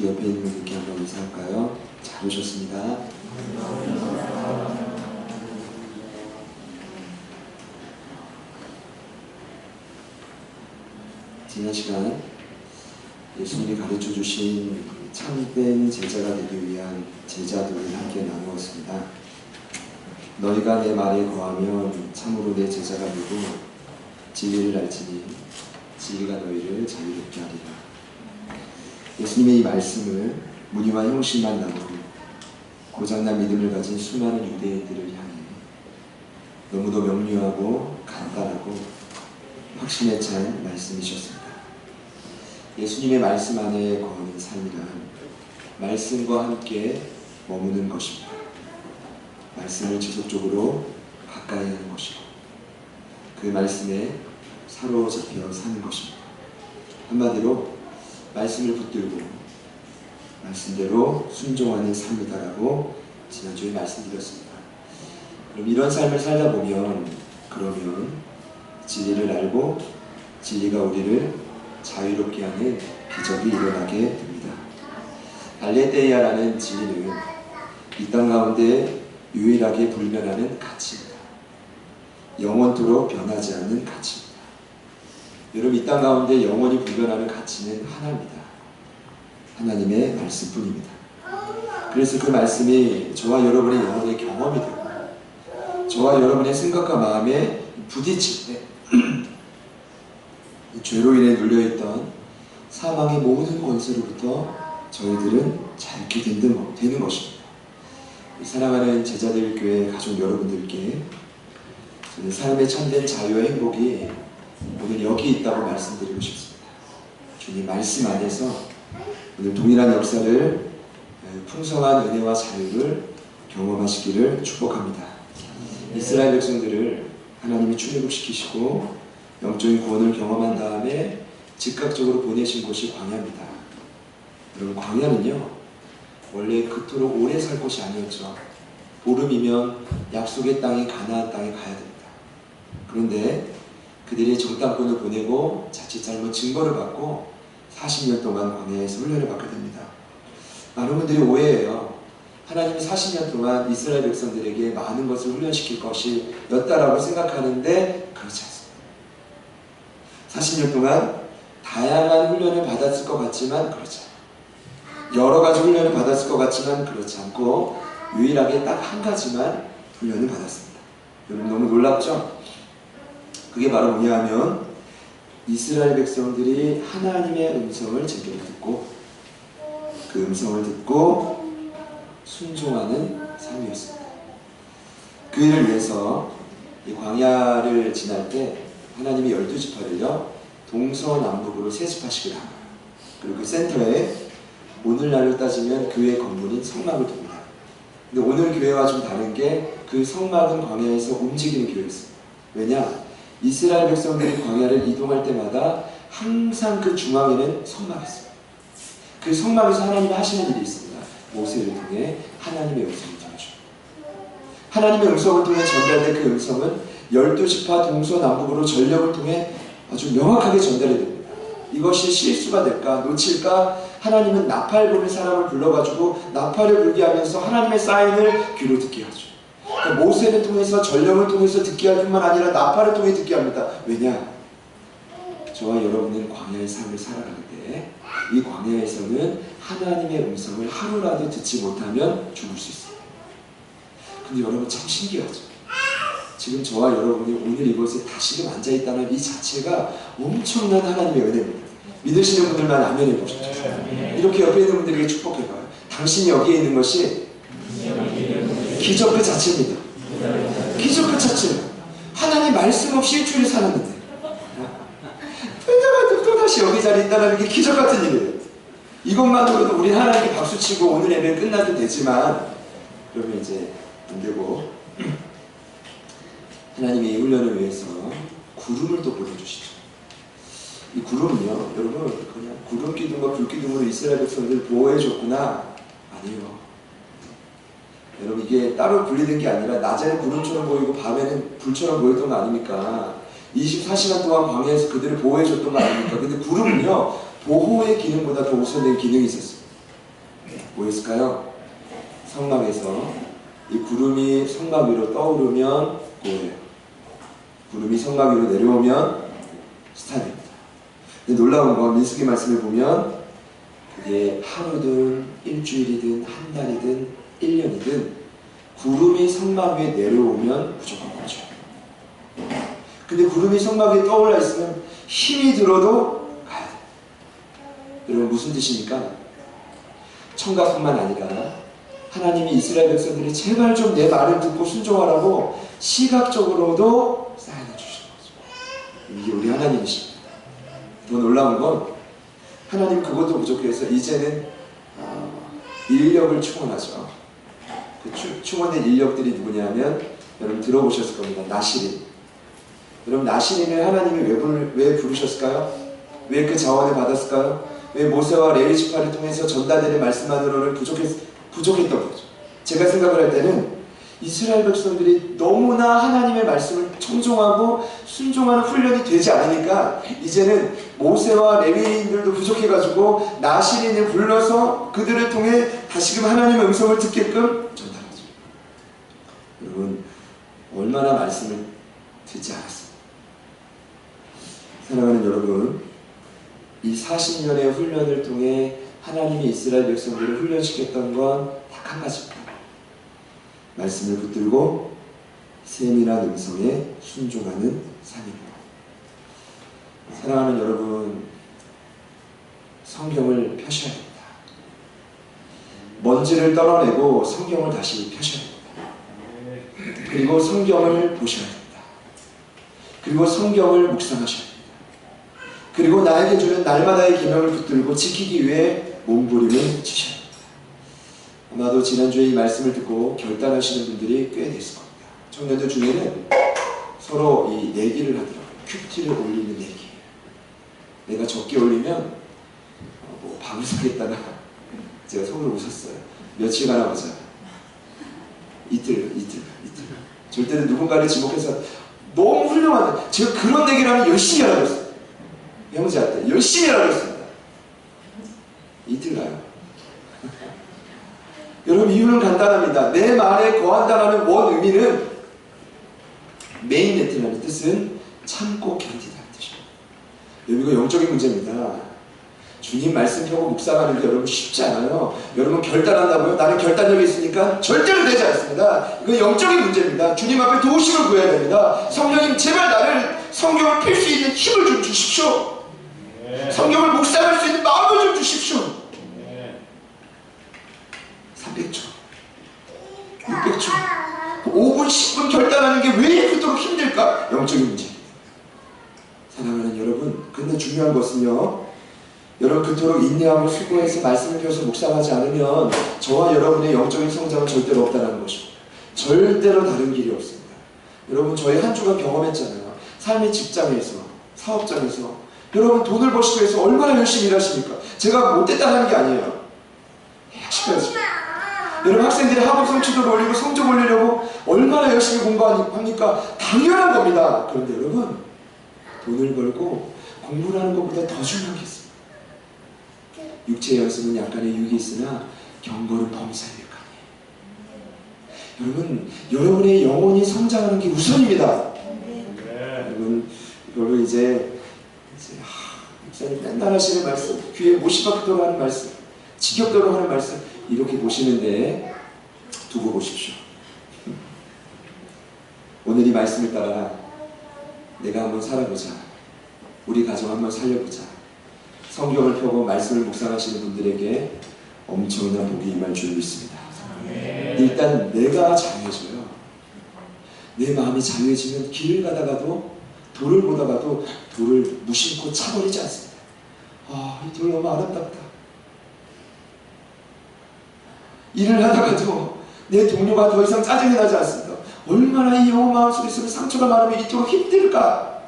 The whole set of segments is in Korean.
특히 옆에 있는 분들께 한번 인사할까요? 잘 오셨습니다. 지난 시간 예수님이 가르쳐 주신 참된 제자가 되기 위한 제자도를 함께 나누었습니다. 너희가 내 말에 거하면 참으로 내 제자가 되고 진리를 알지니 진리가 너희를 자유롭게 하리라. 예수님의 이 말씀을 무늬와 형식만 나누고 고장난 믿음을 가진 수많은 유대인들을 향해 너무도 명료하고 간단하고 확신에 찬 말씀이셨습니다. 예수님의 말씀 안에 거하는 삶이란 말씀과 함께 머무는 것입니다. 말씀을 지속적으로 가까이 하는 것이고 그 말씀에 사로잡혀 사는 것입니다. 한마디로 말씀을 붙들고 말씀대로 순종하는 삶이다라고 지난주에 말씀드렸습니다. 그럼 이런 삶을 살다 보면 그러면 진리를 알고 진리가 우리를 자유롭게 하는 기적이 일어나게 됩니다. 알레테이아라는 진리는 이 땅 가운데 유일하게 불변하는 가치입니다. 영원토록 변하지 않는 가치입니다. 여러분, 이 땅 가운데 영원히 불변하는 가치는 하나입니다. 하나님의 말씀뿐입니다. 그래서 그 말씀이 저와 여러분의 영혼의 경험이 되고 저와 여러분의 생각과 마음에 부딪힐 때 죄로 인해 눌려있던 사망의 모든 권세로부터 저희들은 자유케 되는 것입니다. 사랑하는 제자들 교회 가족 여러분들께 저는 삶의 참된 자유와 행복이 오늘 여기 있다고 말씀드리고 싶습니다. 주님 말씀 안에서 오늘 동일한 역사를 풍성한 은혜와 자유를 경험하시기를 축복합니다. 이스라엘 백성들을 하나님이 출애굽시키시고 영적인 구원을 경험한 다음에 즉각적으로 보내신 곳이 광야입니다. 여러분, 광야는요 원래 그토록 오래 살 곳이 아니었죠. 보름이면 약속의 땅인 가나안 땅에 가야 됩니다. 그런데 그들이 정탐꾼을 보내고 자칫 잘못 증거를 받고 40년 동안 광야에서 훈련을 받게 됩니다. 많은 분들이 오해해요. 하나님이 40년 동안 이스라엘 백성들에게 많은 것을 훈련시킬 것이었다라고 생각하는데 그렇지 않습니다. 40년 동안 다양한 훈련을 받았을 것 같지만 그렇지 않아요. 여러 가지 훈련을 받았을 것 같지만 그렇지 않고 유일하게 딱 한 가지만 훈련을 받았습니다. 여러분, 너무 놀랍죠? 그게 바로 뭐냐 하면 이스라엘 백성들이 하나님의 음성을 제대로 듣고 그 음성을 듣고 순종하는 삶이었습니다. 그 일을 위해서 이 광야를 지날 때 하나님이 12지파를요 동서남북으로 세 지파씩을 한 거예요. 그리고 그 센터에 오늘날로 따지면 교회 건물인 성막을 둡니다. 근데 오늘 교회와 좀 다른 게 그 성막은 광야에서 움직이는 교회였습니다. 왜냐? 이스라엘 백성들이 광야를 이동할 때마다 항상 그 중앙에는 성막이 있습니다. 그 성막에서 하나님이 하시는 일이 있습니다. 모세를 통해 하나님의 음성을 전해줍니다. 하나님의 음성을 통해 전달된 그 음성은 12지파 동서남북으로 전력을 통해 아주 명확하게 전달이 됩니다. 이것이 실수가 될까 놓칠까 하나님은 나팔 부는 사람을 불러가지고 나팔을 불게 하면서 하나님의 사인을 귀로 듣게 하죠. 그러니까 모세를 통해서 전령을 통해서 듣게 할 뿐만 아니라 나팔을 통해 듣게 합니다. 왜냐? 저와 여러분은 광야의 삶을 살아가는 때 이 광야에서는 하나님의 음성을 하루라도 듣지 못하면 죽을 수 있어요. 근데 여러분 참 신기하죠? 지금 저와 여러분이 오늘 이곳에 다시금 앉아있다는 이 자체가 엄청난 하나님의 은혜입니다. 믿으시는 분들만 아멘해 보십시오. 이렇게 옆에 있는 분들에게 축복해봐요. 당신이 여기에 있는 것이 기적 그 자체입니다. 기적 그 자체예요. 하나님 말씀 없이 일주일을 살았는데 또다시 여기 자리에 있다는 게 기적 같은 일이에요. 이것만으로도 우리 하나님께 박수치고 오늘 예배는 끝나도 되지만 그러면 이제 안 되고 하나님이 이 훈련을 위해서 구름을 또 보내주시죠. 이 구름은요 여러분 그냥 구름 기둥과 불 기둥으로 이스라엘 백성들을 보호해줬구나? 아니에요. 여러분 이게 따로 분리된 게 아니라 낮에는 구름처럼 보이고 밤에는 불처럼 보였던 거 아닙니까? 24시간 동안 광야에서 그들을 보호해줬던 거 아닙니까? 근데 구름은요 보호의 기능보다 더 우선된 기능이 있었어요. 뭐였을까요? 성막에서 이 구름이 성막 위로 떠오르면 뭐예요? 구름이 성막 위로 내려오면 스타입니다. 근데 놀라운 건 민수기 말씀을 보면 그게 하루든 일주일이든 한 달이든 1년이든 구름이 성막 위에 내려오면 무조건 거죠. 근데 구름이 성막 위에 떠올라 있으면 힘이 들어도 가야 돼요. 여러분 무슨 뜻입니까? 청각뿐만 아니라 하나님이 이스라엘 백성들이 제발 좀 내 말을 듣고 순종하라고 시각적으로도 사인해 주시는 거죠. 이게 우리 하나님이십니다. 더 놀라운 건 하나님 그것도 부족해서 이제는 인력을 충원하죠. 그 충원된 인력들이 누구냐면 여러분 들어보셨을 겁니다. 나시린. 여러분 나시린을 하나님이 왜 부르셨을까요? 왜 그 자원을 받았을까요? 왜 모세와 레위 지파를 통해서 전달되는 말씀만으로는 부족했던 거죠. 제가 생각을 할 때는 이스라엘 백성들이 너무나 하나님의 말씀을 청종하고 순종하는 훈련이 되지 않으니까 이제는 모세와 레위인들도 부족해가지고 나시린을 불러서 그들을 통해 다시금 하나님의 음성을 듣게끔 전달하죠. 여러분 얼마나 말씀을 듣지 않았습니까? 사랑하는 여러분, 이 40년의 훈련을 통해 하나님이 이스라엘 백성들을 훈련시켰던 건 딱 한 가지입니다. 말씀을 붙들고 세밀한 음성에 순종하는 삶입니다. 사랑하는 여러분, 성경을 펴셔야 됩니다. 먼지를 떨어내고 성경을 다시 펴셔야 됩니다. 그리고 성경을 보셔야 됩니다. 그리고 성경을 묵상하셔야 됩니다. 그리고 나에게 주는 날마다의 계명을 붙들고 지키기 위해 몸부림을 치셔야 됩니다. 아마도 지난주에 이 말씀을 듣고 결단하시는 분들이 꽤 됐을 겁니다. 청년들 중에는 서로 이 내기를 하더라고요. 큐티를 올리는 내기. 내가 적게 올리면 밥을 사겠다가 제가 속으로 웃었어요. 며칠간 하보자. 이틀. 절대로 누군가를 지목해서 너무 훌륭하다. 제가 그런 내기를 하면 열심히 하라고 했어요. 형제한테 열심히 하라고 했습니다. 이틀 가요. 여러분 이유는 간단합니다. 내 말에 거한다라는 원 의미는 메인 네트라는 뜻은 참고 견디다는 뜻입니다. 여러분 이거 영적인 문제입니다. 주님 말씀 펴고 묵상하는 게 여러분 쉽지 않아요. 여러분 결단한다고요? 나는 결단력이 있으니까 절대로 되지 않습니다. 이건 영적인 문제입니다. 주님 앞에 도우심을 구해야 됩니다. 성령님 제발 나를 성경을 펼 수 있는 힘을 좀 주십시오. 성경을 묵상할 수 있는 마음을 좀 주십시오. 300초, 600초, 5분, 10분 결단하는 게 왜 그토록 힘들까? 영적인 문제입니다. 사랑하는 여러분, 근데 중요한 것은요, 여러분 그토록 인내하고 수고해서 말씀을 펴서 묵상하지 않으면 저와 여러분의 영적인 성장은 절대로 없다는 것입니다. 절대로 다른 길이 없습니다. 여러분 저희 한 주간 경험했잖아요. 삶의 직장에서, 사업장에서 여러분 돈을 버시기 위해서 얼마나 열심히 일하십니까? 제가 못됐다는 게 아니에요. 해야죠. 여러분 학생들이 학업 성취도를 올리고 성적 올리려고 얼마나 열심히 공부합니까? 당연한 겁니다. 그런데 여러분 돈을 벌고 공부를 하는 것보다 더 중요한 게 있습니다. 육체의 연습은 약간의 유익이 있으나 경건은 범사의 일감이에요. 여러분 여러분의 영혼이 성장하는 게 우선입니다. 여러분 이제 목사님 맨날 하시는 말씀, 귀에 못이 박도록 하는 말씀, 지겹도록 하는 말씀 이렇게 보시는데 두고 보십시오. 오늘 이 말씀을 따라 내가 한번 살아보자. 우리 가정 한번 살려보자. 성경을 펴고 말씀을 묵상하시는 분들에게 엄청난 복이 임할 줄 믿습니다. 일단 내가 자유해져요. 내 마음이 자유해지면 길을 가다가도 돌을 보다가도 돌을 무심코 차버리지 않습니다. 이 돌 너무 아름답다. 일을 하다가도 내 동료가 더 이상 짜증이 나지 않습니다. 얼마나 이 영혼 마음속에 있으면 상처가 많으면 이토록 힘들까?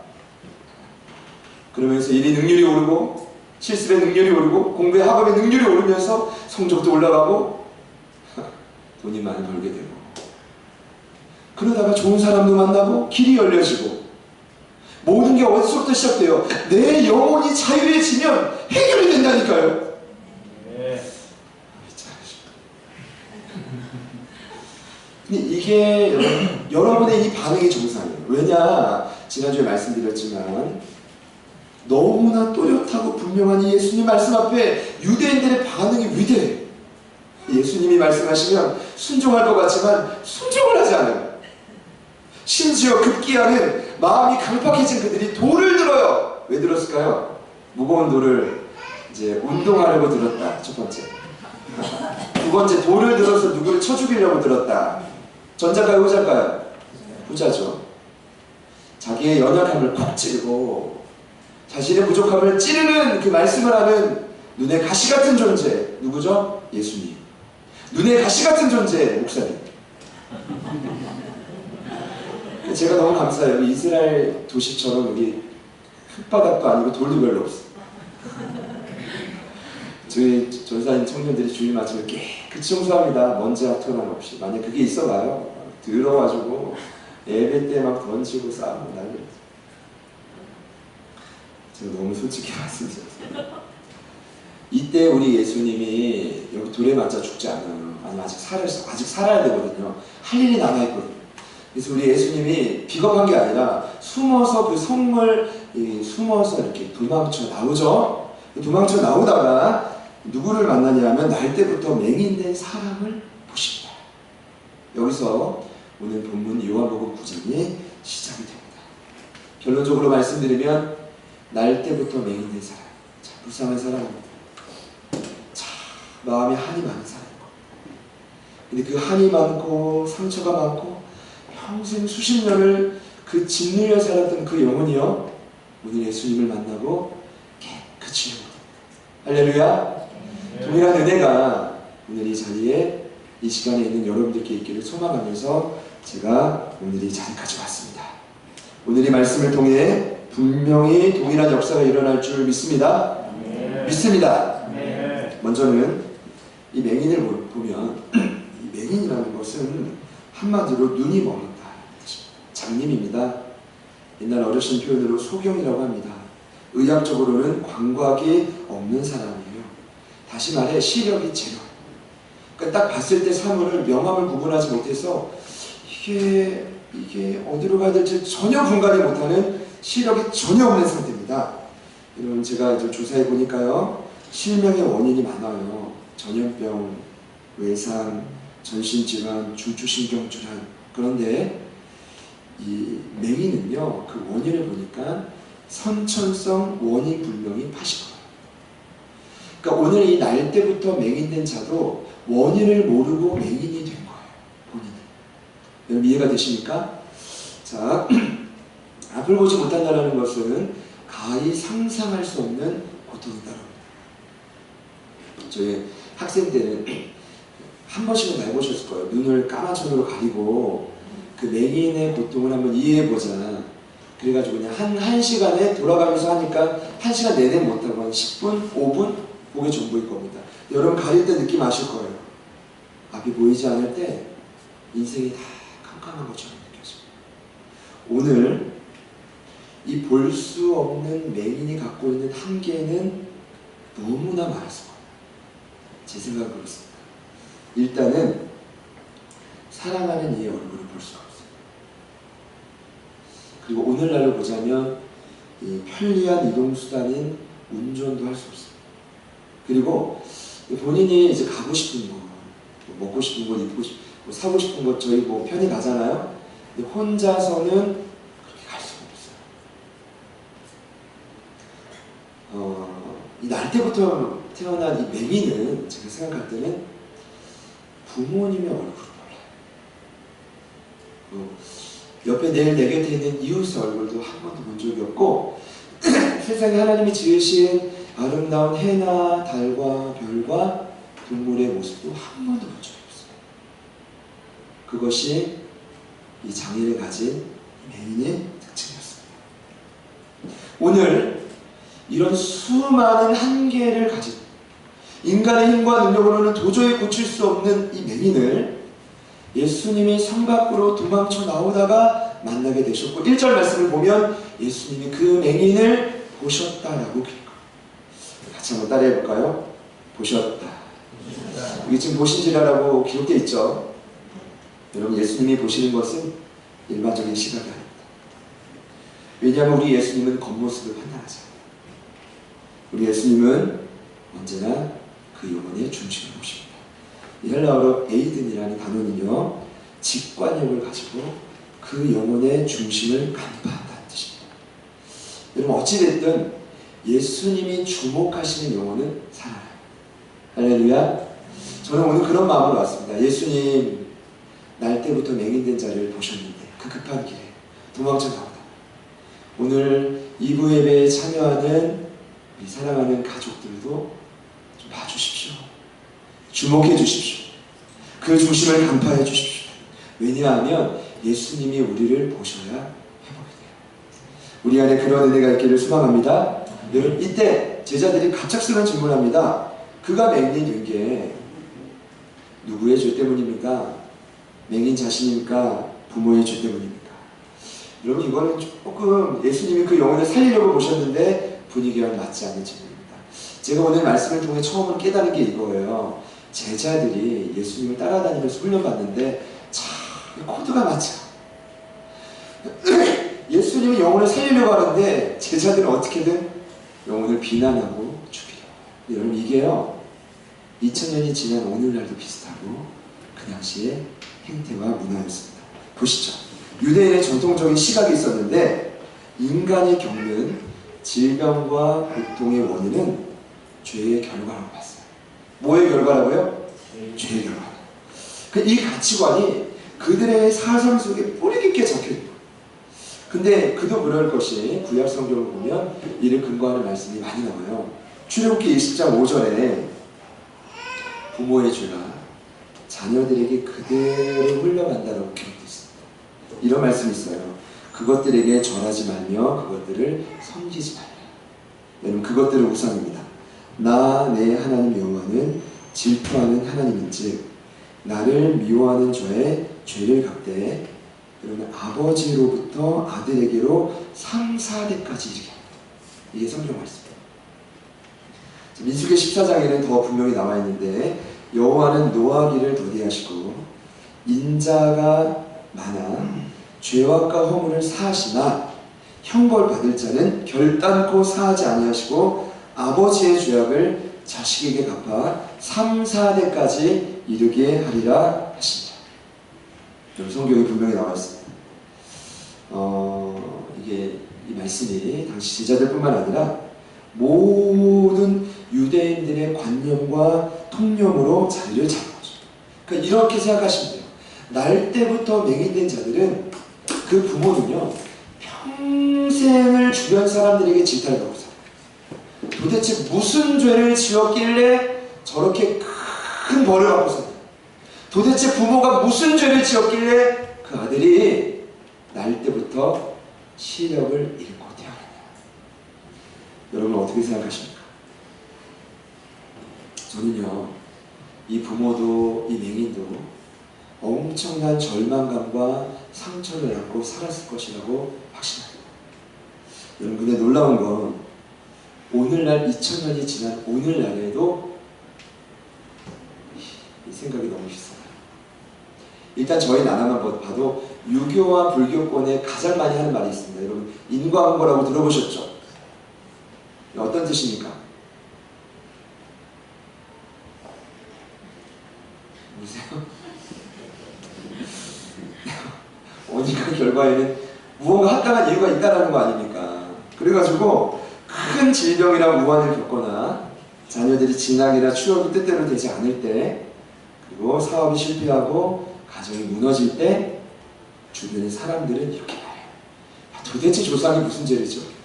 그러면서 일이 능률이 오르고 실습의 능률이 오르고 공부의 학업의 능률이 오르면서 성적도 올라가고 돈이 많이 벌게 되고 그러다가 좋은 사람도 만나고 길이 열려지고 모든 게 어디서부터 시작돼요? 내 영혼이 자유해지면 해결이 된다니까요. 근데 이게 여러분의 이 반응이 정상이에요. 왜냐? 지난주에 말씀드렸지만 너무나 또렷하고 분명한 이 예수님 말씀 앞에 유대인들의 반응이 위대해요. 예수님이 말씀하시면 순종할 것 같지만 순종을 하지 않아요. 심지어 급기야는 마음이 강팍해진 그들이 돌을 들어요. 왜 들었을까요? 무거운 돌을 이제 운동하려고 들었다. 첫 번째. 두 번째, 돌을 들어서 누구를 쳐 죽이려고 들었다. 전자일까요, 후자일까요? 후자죠. 자기의 연약함을 콕 찌르고 자신의 부족함을 찌르는 그 말씀을 하는 눈에 가시 같은 존재. 누구죠? 예수님. 눈에 가시 같은 존재, 목사님. 제가 너무 감사해요. 이스라엘 도시처럼 여기 흙바닥도 아니고 돌도 별로 없어요. 저희 전사님 청년들이 주일 맞으면 깨끗이 청소합니다. 먼지 하나도 없이. 만약 그게 있어봐요. 들어가지고 예배 때 막 던지고 싸우고 난리. 제가 너무 솔직히 말씀드렸어요. 이때 우리 예수님이 여기 돌에 맞아 죽지 않아요. 아니 아직 살아야 되거든요. 할 일이 남아있거든요. 그래서 우리 예수님이 비겁한 게 아니라 숨어서 그 성을 숨어서 이렇게 도망쳐 나오죠. 도망쳐 나오다가 누구를 만나냐면 날 때부터 맹인된 사람을 보십니다. 여기서 오늘 본문 요한복음 9장이 시작이 됩니다. 결론적으로 말씀드리면 날 때부터 맹인된 사람, 자, 불쌍한 사람입니다. 자, 마음에 한이 많은 사람이고, 근데 그 한이 많고 상처가 많고 평생 수십 년을 그 짓눌려 살았던 그 영혼이요, 오늘 예수님을 만나고 깨끗이 회복됩니다. 할렐루야. 동일한 은혜가 오늘 이 자리에 이 시간에 있는 여러분들께 있기를 소망하면서 제가 오늘 이 자리까지 왔습니다. 오늘 이 말씀을 통해 분명히 동일한 역사가 일어날 줄 믿습니다. 믿습니다. 먼저는 이 맹인을 보면 이 맹인이라는 것은 한마디로 눈이 멀었다. 장님입니다. 옛날 어르신 표현으로 소경이라고 합니다. 의학적으로는 광각이 없는 사람이에요. 다시 말해 시력이 제로. 그러니까 딱 봤을 때 사물을 명암을 구분하지 못해서 이게 어디로 가야 될지 전혀 분간이 못하는 시력이 전혀 없는 상태입니다. 여러분 제가 이제 조사해 보니까요, 실명의 원인이 많아요. 전염병, 외상, 전신질환, 중추신경질환. 그런데 이 맹인은요, 그 원인을 보니까 선천성 원인 불명이 80%. 그러니까 오늘 이 날 때부터 맹인된 자도 원인을 모르고 맹인이 된 거예요. 본인은. 여러분 이해가 되십니까? 자, 앞을 보지 못한다는 것은 가히 상상할 수 없는 고통이다라고. 저희 학생 때는 한 번씩은 해보셨을 거예요. 눈을 까만 손으로 가리고 그 맹인의 고통을 한번 이해해보자. 그래가지고 그냥 한 시간에 돌아가면서 하니까 한 시간 내내 못하고 한 10분, 5분 고개 전부일 겁니다. 여러분 가릴 때 느낌 아실 거예요. 앞이 보이지 않을 때 인생이 다 깜깜한 것처럼 느껴져요. 오늘 이 볼 수 없는 맹인이 갖고 있는 한계는 너무나 많았을 거예요. 제 생각은 그렇습니다. 일단은 사랑하는 이의 얼굴을 볼 수가 없어요. 그리고 오늘날로 보자면 이 편리한 이동수단인 운전도 할 수 없어요. 그리고 본인이 이제 가고 싶은 거, 먹고 싶은 거, 입고 싶은 거, 사고 싶은 거 저희 뭐 편히 가잖아요. 근데 혼자서는 그렇게 갈 수가 없어요. 이 날 때부터 태어난 이 맹인은 제가 생각할 때는 부모님의 얼굴을 몰라요. 옆에 내 곁에 있는 이웃의 얼굴도 한 번도 본 적이 없고 세상에 하나님이 지으신 아름다운 해나 달과 별과 동물의 모습도 한 번도 본 적이 없어요. 그것이 이 장애를 가진 맹인의 특징이었습니다. 오늘 이런 수많은 한계를 가진 인간의 힘과 능력으로는 도저히 고칠 수 없는 이 맹인을 예수님이 성 밖으로 도망쳐 나오다가 만나게 되셨고 1절 말씀을 보면 예수님이 그 맹인을 보셨다라고 기록합니다. 같이 한번 따라해 볼까요? 보셨다. 여기 지금 보신지라라고 기록되어 있죠. 여러분, 예수님이 보시는 것은 일반적인 시각이 아닙니다. 왜냐하면 우리 예수님은 겉모습을 판단하지 않아요. 우리 예수님은 언제나 그 영혼의 중심을 보십니다. 이 헬라어로 에이든이라는 단어는요, 직관력을 가지고 그 영혼의 중심을 간파한다는 뜻입니다. 여러분, 어찌됐든 예수님이 주목하시는 영혼은 살아나요. 할렐루야. 저는 오늘 그런 마음으로 왔습니다. 예수님, 날 때부터 맹인된 자를 보셨는데 그 급한 길에 도망쳐 나오다. 오늘 2부 예배에 참여하는 우리 사랑하는 가족들도 좀 봐주십시오. 주목해 주십시오. 그 중심을 간파해 주십시오. 왜냐하면 예수님이 우리를 보셔야 회복이 돼요. 우리 안에 그런 은혜가 있기를 소망합니다. 여러분, 이때 제자들이 갑작스러운 질문을 합니다. 그가 맹인이 된 게 누구의 죄 때문입니까? 맹인 자신입니까? 부모의 죄 때문입니까? 여러분, 이거는 조금 예수님이 그 영혼을 살리려고 보셨는데 분위기와 맞지 않는 질문입니다. 제가 오늘 말씀을 통해 처음으로 깨달은 게 이거예요. 제자들이 예수님을 따라다니면서 훈련받는데 참 코드가 맞죠. 예수님이 영혼을 살리려고 하는데 제자들은 어떻게든 영혼을 비난하고 죽이려고 해요. 여러분, 이게요 2000년이 지난 오늘날도 비슷하고 그 당시의 행태와 문화였습니다. 보시죠. 유대인의 전통적인 시각이 있었는데 인간이 겪는 질병과 고통의 원인은 죄의 결과라고 봤어요. 뭐의 결과라고요? 죄의 결과. 이 가치관이 그들의 사상 속에 뿌리 깊게 적혀있고, 근데 그도 그럴 것이 구약 성경을 보면 이를 근거하는 말씀이 많이 나와요. 출애굽기 20장 5절에 부모의 죄가 자녀들에게 그대로 흘러간다라고 기록되어 있습니다. 이런 말씀이 있어요. 그것들에게 절하지 말며 그것들을 섬기지 말라. 여러분, 그것들은 우상입니다. 나 내 하나님 여호와는 질투하는 하나님인즉 나를 미워하는 자의 죄를 갚되 여러분, 아버지로부터 아들에게로 3, 4대까지 이르게 합니다. 이게 성경 말씀입니다. 민수기 14장에는 더 분명히 나와 있는데 여호와는 노하기를 더디하시고 인자가 많아 죄악과 허물을 사하시나 형벌받을 자는 결단코 사하지 아니하시고 아버지의 죄악을 자식에게 갚아 3, 4대까지 이르게 하리라 하신다. 성경에 분명히 나와 있습니다. 이게 이 말씀이 당시 제자들뿐만 아니라 모든 유대인들의 관념과 통념으로 자리를 잡은 거죠. 그러니까 이렇게 생각하시면 돼요. 날 때부터 맹인된 자들은 그 부모는요 평생을 주변 사람들에게 질타를 받고 살아요. 도대체 무슨 죄를 지었길래 저렇게 큰 벌을 받고 살아요? 도대체 부모가 무슨 죄를 지었길래 그 아들이 날 때부터 시력을 잃고 태어났냐? 여러분, 어떻게 생각하십니까? 저는요 이 부모도 이 맹인도 엄청난 절망감과 상처를 안고 살았을 것이라고 확신합니다. 여러분, 근데 놀라운 건 오늘날 2000년이 지난 오늘날에도 이 생각이 너무 비슷해요. 일단 저희 나라만 봐도 유교와 불교권에 가장 많이 하는 말이 있습니다. 여러분, 인과응보라고 들어보셨죠? 어떤 뜻입니까? 보세요. 원인과 결과에는 무언가 합당한 이유가 있다는 거 아닙니까? 그래가지고 큰 질병이나 우환을 겪거나 자녀들이 진학이나 취업이 뜻대로 되지 않을 때, 그리고 사업이 실패하고 가정이 무너질 때 주변의 사람들은 이렇게 말해요. 도대체 조상이 무슨 죄를 지었길래,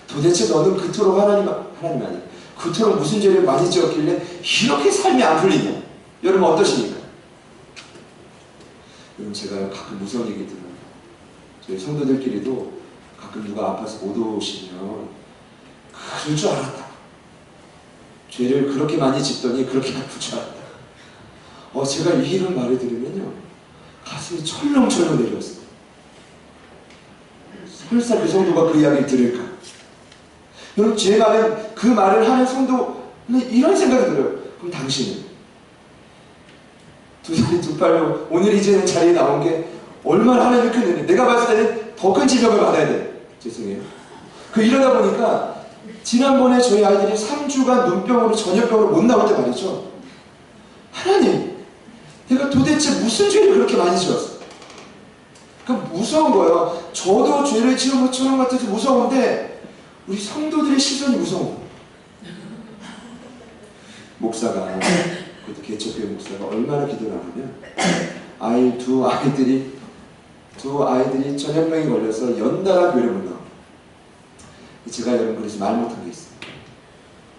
도대체 너는 그토록 하나님 아니 그토록 무슨 죄를 많이 지었길래 이렇게 삶이 안 풀리냐? 여러분, 어떠십니까? 여러분, 제가 가끔 무서운 얘기 들어요. 저희 성도들끼리도 가끔 누가 아파서 못 오시면 그럴 줄 알았다. 죄를 그렇게 많이 짓더니 그렇게 아플 줄 알았다. 제가 이런 말을 들으면요 가슴이 철렁철렁 내려왔어요. 설사 그 성도가 그 이야기를 들을까? 여러분, 제 말은 그 말을 하는 성도는 이런 생각이 들어요. 그럼 당신은 도대체 다리 두 팔로 오늘 이제는 자리에 나온 게 얼마나 하나님의 큰 은혜. 내가 봤을 때는 더 큰 지명을 받아야 돼. 죄송해요. 이러다 보니까 지난번에 저희 아이들이 3주간 눈병으로 전염병으로 못 나올 때 말이죠. 하나님, 내가 도대체 무슨 죄를 그렇게 많이 지었어? 무서운 거예요. 저도 죄를 지은 것처럼 같아서 무서운데 우리 성도들의 시선이 무서운 거예요. 목사가, 그것도 개척교회 목사가 얼마나 기도를 하냐면 두 아이들이 전염병이 걸려서 연달아 교회를 못 나와요. 제가 여러분 그래서 말 못한 게 있어요.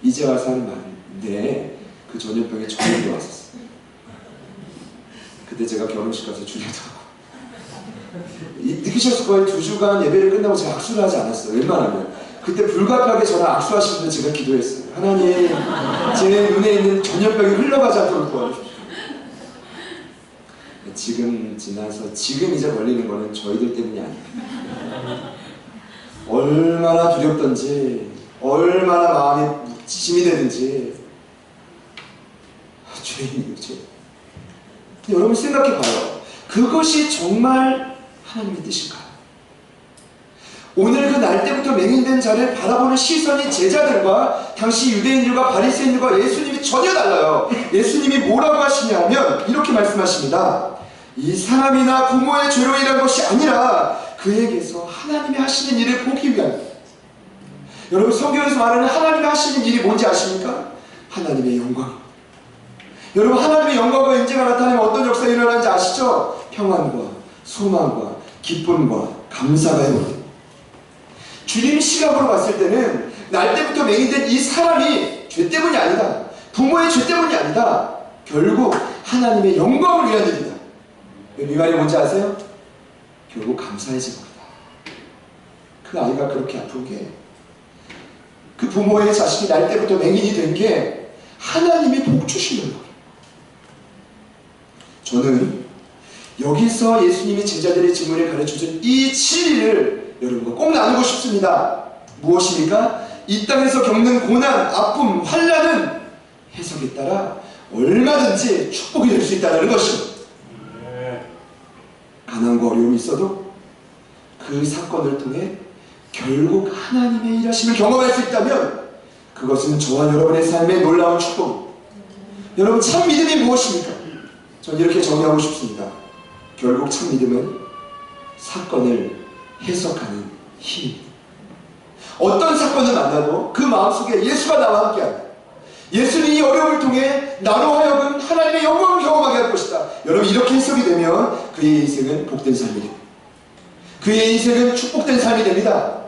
이제 와서 하는 말인데 그 전염병에 저녁에 왔었어요. 그때 제가 결혼식 가서 주례도 하고 느끼셨을 거예요. 2주간 예배를 끝나고 제가 악수를 하지 않았어요. 웬만하면. 그때 불가피하게 저랑 악수하신 분들 제가 기도했어요. 하나님, 제 눈에 있는 전염병이 흘러가지 않도록 도와주십시오. 지금 지나서 지금 이제 걸리는 거는 저희들 때문이 아니에요. 얼마나 두렵던지, 얼마나 마음이 묵침이 되든지 죄인이에요, 죄. 여러분 생각해봐요. 그것이 정말 하나님의 뜻일까요? 오늘 그 날 때부터 맹인된 자를 바라보는 시선이 제자들과 당시 유대인들과 바리새인들과 예수님이 전혀 달라요. 예수님이 뭐라고 하시냐면 이렇게 말씀하십니다. 이 사람이나 부모의 죄로 인한 것이 아니라 그에게서 하나님이 하시는 일을 보기 위함. 여러분 성경에서 말하는 하나님이 하시는 일이 뭔지 아십니까? 하나님의 영광. 여러분 하나님의 영광과 임재가 나타나면 어떤 역사가 일어나는지 아시죠? 평안과 소망과 기쁨과 감사가 일어납니다. 주님 시각으로 봤을 때는 날 때부터 맹인된 이 사람이 죄 때문이 아니다. 부모의 죄 때문이 아니다. 결국 하나님의 영광을 위한 일이다. 이 말이 뭔지 아세요? 결국 감사해진 겁니다. 그 아이가 그렇게 아픈 게 그 부모의 자식이 날 때부터 맹인이 된 게 하나님이 복 주시는 거예요. 저는 여기서 예수님이 제자들의 질문에 가르쳐준 이 진리를 여러분과 꼭 나누고 싶습니다. 무엇입니까? 이 땅에서 겪는 고난, 아픔, 환난은 해석에 따라 얼마든지 축복이 될 수 있다는 것입니다. 가난과 어려움이 있어도 그 사건을 통해 결국 하나님의 일하심을 경험할 수 있다면 그것은 저와 여러분의 삶의 놀라운 축복입니다. 여러분 참 믿음이 무엇입니까? 전 이렇게 정의하고 싶습니다. 결국 참 믿음은 사건을 해석하는 힘입니다. 어떤 사건을 만나도 그 마음속에 예수가 나와 함께한다. 예수님이 이 어려움을 통해 나로 하여금 하나님의 영광을 경험하게 할 것이다. 여러분 이렇게 해석이 되면 그의 인생은 복된 삶이 됩니다. 그의 인생은 축복된 삶이 됩니다.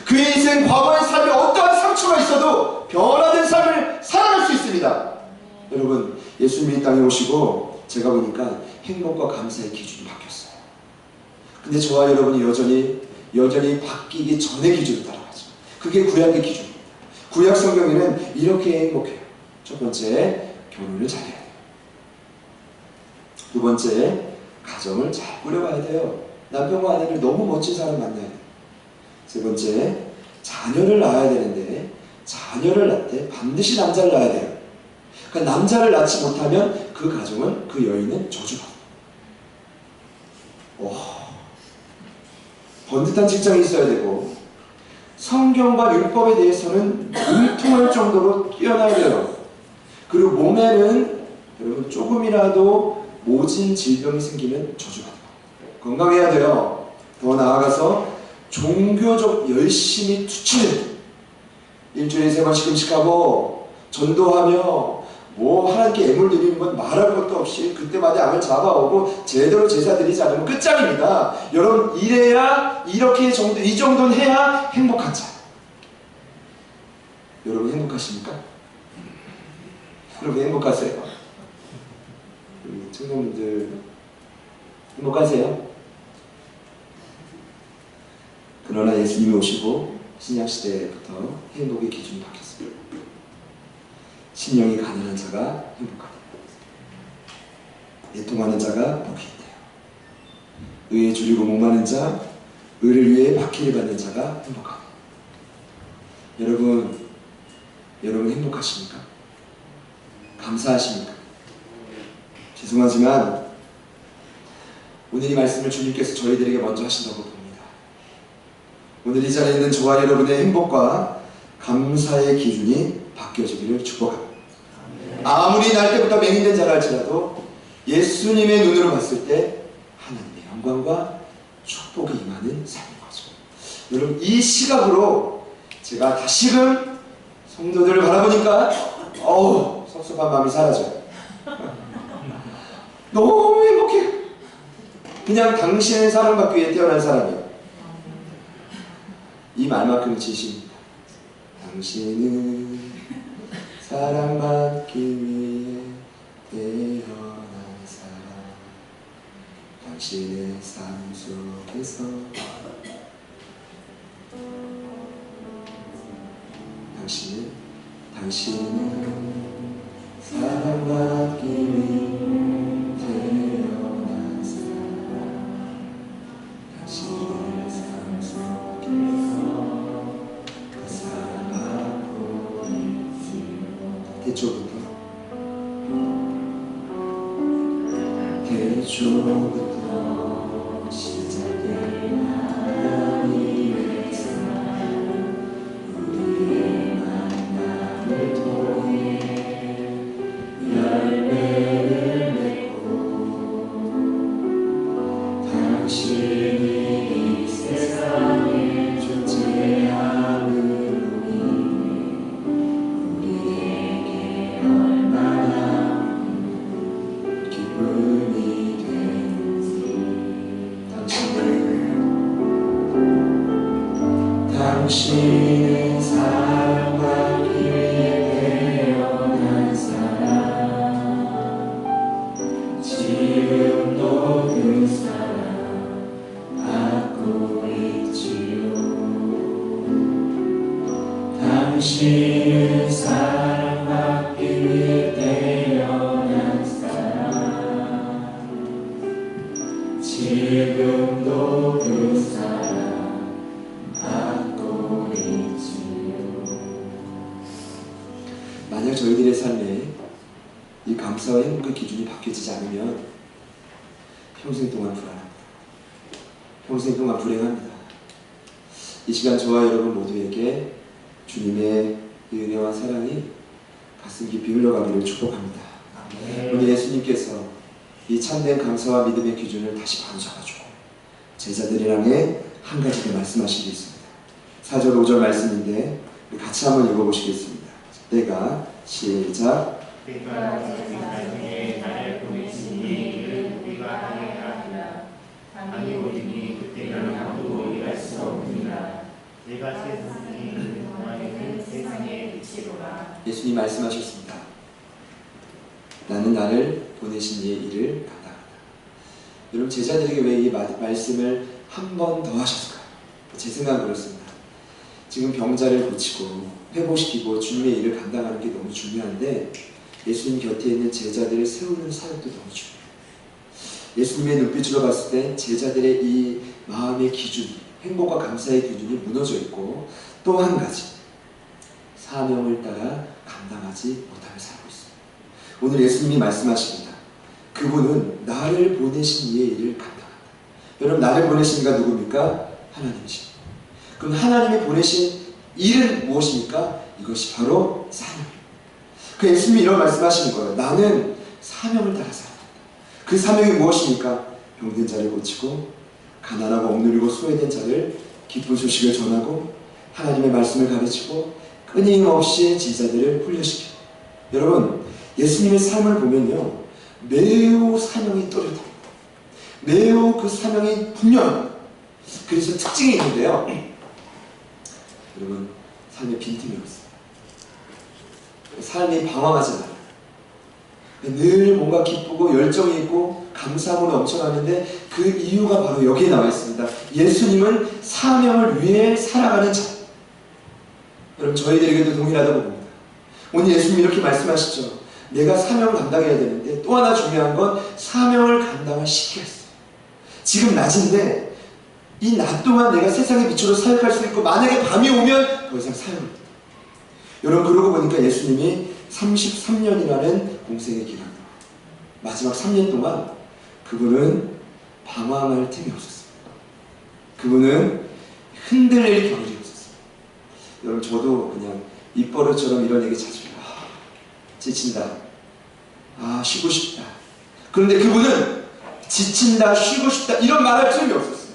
그의 인생 과거의 삶에 어떠한 상처가 있어도 변화된 삶을 살아갈 수 있습니다. 여러분 예수님이 이 땅에 오시고 제가 보니까 행복과 감사의 기준이 바뀌었어요. 근데 저와 여러분이 여전히 바뀌기 전의 기준을 따라가죠. 그게 구약의 기준입니다. 구약 성경에는 이렇게 행복해요. 첫 번째, 결혼을 잘해야 돼요. 두 번째, 가정을 잘 꾸려가야 돼요. 남편과 아내를 너무 멋진 사람 만나야 돼요. 세 번째, 자녀를 낳아야 되는데 자녀를 낳을 때 반드시 남자를 낳아야 돼요. 그러니까 남자를 낳지 못하면 그 가정은 그 여인은 저주받아요. 번듯한 직장이 있어야 되고 성경과 율법에 대해서는 능통할 정도로 뛰어나야 돼요. 그리고 몸에는 여러분 조금이라도 모진 질병이 생기면 저주받아요. 건강해야 돼요. 더 나아가서 종교적 열심히 투치해요. 일주일에 3번씩 금식하고 전도하며 하나님께 예물 드리는 건 말할 것도 없이 그때마다 양을 잡아오고 제대로 제사 드리지 않으면 끝장입니다. 여러분 이래야 이 정도는 해야 행복한 자. 여러분 행복하십니까? 여러분 행복하세요? 청년분들 행복하세요? 그러나 예수님이 오시고 신약시대부터 행복의 기준이 바뀌었습니다. 심령이 가난한 자가 행복하다. 애통하는 자가 복이 있대요. 의에 줄이고 목마른 자, 의를 위해 박해를 받는 자가 행복하다. 여러분 행복하십니까? 감사하십니까? 죄송하지만 오늘 이 말씀을 주님께서 저희들에게 먼저 하신다고 봅니다. 오늘 이 자리에 있는 저와 여러분의 행복과 감사의 기준이 바뀌어지기를 축복합니다. 아무리 날 때부터 맹인된 자라 할지라도 예수님의 눈으로 봤을 때 하나님의 영광과 축복이 임하는 삶인 거죠. 여러분, 이 시각으로 제가 다시금 성도들을 바라보니까 섭섭한 마음이 사라져요. 너무 행복해. 그냥 당신은 사랑받기 위해 태어난 사람이에요. 이 말만큼 진심입니다. 당신은 사랑받기 위해 태어난 사람. 당신의 삶 속에서 당신은 사랑받기 위해 태어난 사람. 당신의 삶 속에서 그 사랑받고 있지요. 대초부터 시작된 하나님의 사랑, 우리의 만남을 통해 열매를 맺고 당신이 이 세상에 존재함으로 우리에게 얼마나 기쁨이 되는지. 당신은 사랑받기 위해 태어난 사람. 지금도 그 사랑 받고 있지요. 당신은 사랑받기 위해 태어난 사람. 지금도 그 사랑 받고 있지요. 만약 저희들의 삶에 이 감사와 행복의 기준이 바뀌어지지 않으면 평생 동안 불안합니다. 평생 동안 불행합니다. 이 시간 저와 여러분 모두에게 주님의 이 은혜와 사랑이 가슴 깊이 흘러가기를 축복합니다. 오늘 예수님께서 이 참된 감사와 믿음의 기준을 다시 바로잡아주고 제자들을 향해 한 가지 더 말씀하신 게 있습니다. 4절 5절 말씀인데 우리 같이 한번 읽어보시겠습니다. 내가 시작. 그가 지금까지 나를 보내신 이를 우리가 하게 하리라. 아니 오리니 그때는 아무도 일할 수 없느니라. 내가 세상에 너희는 세상의 빛이로라. 예수님 말씀하셨습니다. 나는 나를 보내신 이의 일을 감당한다. 여러분, 제자들에게 왜 이 말씀을 한 번 더 하셨을까요? 제 생각은 그렇습니다. 지금 병자를 고치고 회복시키고 주님의 일을 감당하는 게 너무 중요한데 예수님 곁에 있는 제자들을 세우는 사역도 너무 중요해요. 예수님의 눈빛으로 봤을 때 제자들의 이 마음의 기준, 행복과 감사의 기준이 무너져 있고 또 한 가지, 사명을 따라 감당하지 못하며 살고 있습니다. 오늘 예수님이 말씀하십니다. 그분은 나를 보내신 이의 일을 감당한다. 여러분, 나를 보내신 이가 누굽니까? 하나님이십니다. 그럼 하나님이 보내신 일은 무엇입니까? 이것이 바로 사명입니다. 그 예수님이 이런 말씀하시는 거예요. 나는 사명을 따라 살아야 된다. 그 사명이 무엇입니까? 병든 자를 고치고 가난하고 억누리고 소외된 자를 기쁜 소식을 전하고 하나님의 말씀을 가르치고 끊임없이 제자들을 훈련시키고. 여러분, 예수님의 삶을 보면요, 매우 사명이 또렷합니다. 매우 그 사명이 분명합니다. 그래서 특징이 있는데요, 여러분, 삶에 빈틈이 없어요. 삶이 방황하지 않아요. 늘 뭔가 기쁘고 열정이 있고 감사함으로 넘쳐나는데 그 이유가 바로 여기에 나와 있습니다. 예수님은 사명을 위해 살아가는 자. 여러분, 저희들에게도 동일하다고 봅니다. 오늘 예수님이 이렇게 말씀하시죠. 내가 사명을 감당해야 되는데 또 하나 중요한 건 사명을 감당을 시켜야 했어요. 지금 낮인데 이 낮 동안 내가 세상의 빛으로 사역할 수 있고 만약에 밤이 오면 더 이상 사역을 못해요. 여러분, 그러고 보니까 예수님이 33년이라는 공생의 기간, 마지막 3년 동안 그분은 방황할 틈이 없었습니다. 그분은 흔들릴 겨를이 없었습니다. 여러분, 저도 그냥 입버릇처럼 이런 얘기 자주 해요. 지친다. 쉬고 싶다. 그런데 그분은 지친다, 쉬고 싶다 이런 말할 틈이 없었어요.